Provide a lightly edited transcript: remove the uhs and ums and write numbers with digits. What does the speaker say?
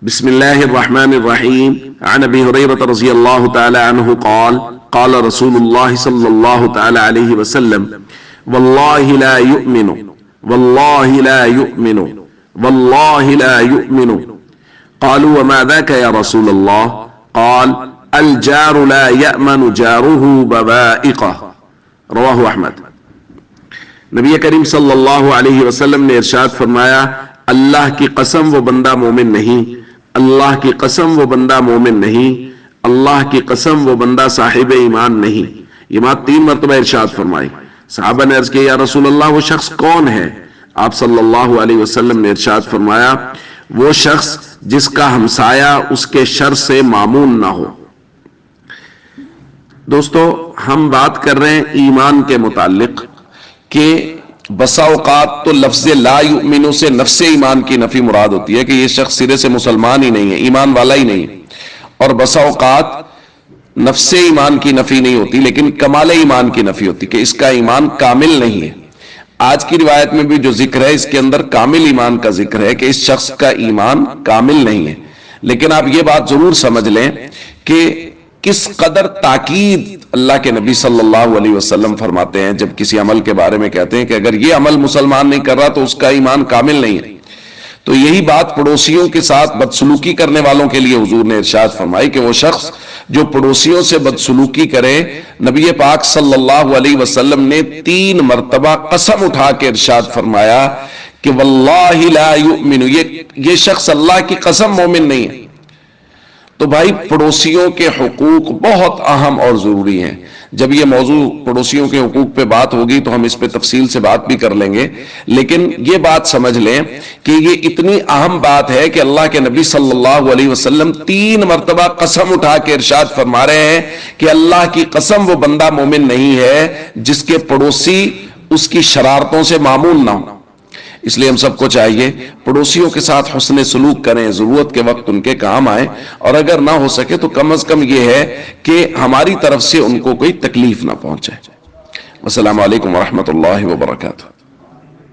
بسم الله الرحمن الرحيم. عن ابي هريرة رضي الله تعالى عنه قال قال رسول الله صلى الله تعالى عليه وسلم والله لا يؤمن والله لا يؤمن والله لا يؤمن. قالوا وما ذاك يا رسول الله؟ قال الجار لا يأمن جاره بوائقه. رواہ احمد. نبی کریم صلی اللہ علیہ وسلم نے ارشاد فرمایا اللہ کی قسم وہ بندہ مومن نہیں، اللہ کی قسم وہ بندہ مومن نہیں، اللہ کی قسم وہ بندہ صاحب ایمان نہیں. یہ بات 3 مرتبہ ارشاد فرمائی. صحابہ نے عرض کیا یا رسول اللہ وہ شخص کون ہے؟ آپ صلی اللہ علیہ وسلم نے ارشاد فرمایا وہ شخص جس کا ہمسایہ اس کے شر سے معمون نہ ہو. دوستو ہم بات کر رہے ہیں ایمان کے متعلق کہ بسا اوقات تو لفظ لا یؤمن سے نفس ایمان کی نفی مراد ہوتی ہے کہ یہ شخص سرے سے مسلمان ہی نہیں ہے، ایمان والا ہی نہیں ہے، اور بسا اوقات نفس ایمان کی نفی نہیں ہوتی لیکن کمال ایمان کی نفی ہوتی کہ اس کا ایمان کامل نہیں ہے. آج کی روایت میں بھی جو ذکر ہے اس کے اندر کامل ایمان کا ذکر ہے کہ اس شخص کا ایمان کامل نہیں ہے. لیکن آپ یہ بات ضرور سمجھ لیں کہ کس قدر تاکید اللہ کے نبی صلی اللہ علیہ وسلم فرماتے ہیں جب کسی عمل کے بارے میں کہتے ہیں کہ اگر یہ عمل مسلمان نہیں کر رہا تو اس کا ایمان کامل نہیں ہے. تو یہی بات پڑوسیوں کے ساتھ بدسلوکی کرنے والوں کے لیے حضور نے ارشاد فرمائی کہ وہ شخص جو پڑوسیوں سے بدسلوکی کرے، نبی پاک صلی اللہ علیہ وسلم نے 3 مرتبہ قسم اٹھا کے ارشاد فرمایا کہ واللہ لا یؤمن، یہ شخص اللہ کی قسم مومن نہیں ہے. تو بھائی پڑوسیوں کے حقوق بہت اہم اور ضروری ہیں. جب یہ موضوع پڑوسیوں کے حقوق پہ بات ہوگی تو ہم اس پہ تفصیل سے بات بھی کر لیں گے، لیکن یہ بات سمجھ لیں کہ یہ اتنی اہم بات ہے کہ اللہ کے نبی صلی اللہ علیہ وسلم 3 مرتبہ قسم اٹھا کے ارشاد فرما رہے ہیں کہ اللہ کی قسم وہ بندہ مومن نہیں ہے جس کے پڑوسی اس کی شرارتوں سے معمول نہ ہو. اس لیے ہم سب کو چاہیے پڑوسیوں کے ساتھ حسن سلوک کریں، ضرورت کے وقت ان کے کام آئیں، اور اگر نہ ہو سکے تو کم از کم یہ ہے کہ ہماری طرف سے ان کو کوئی تکلیف نہ پہنچے. السلام علیکم ورحمۃ اللہ وبرکاتہ.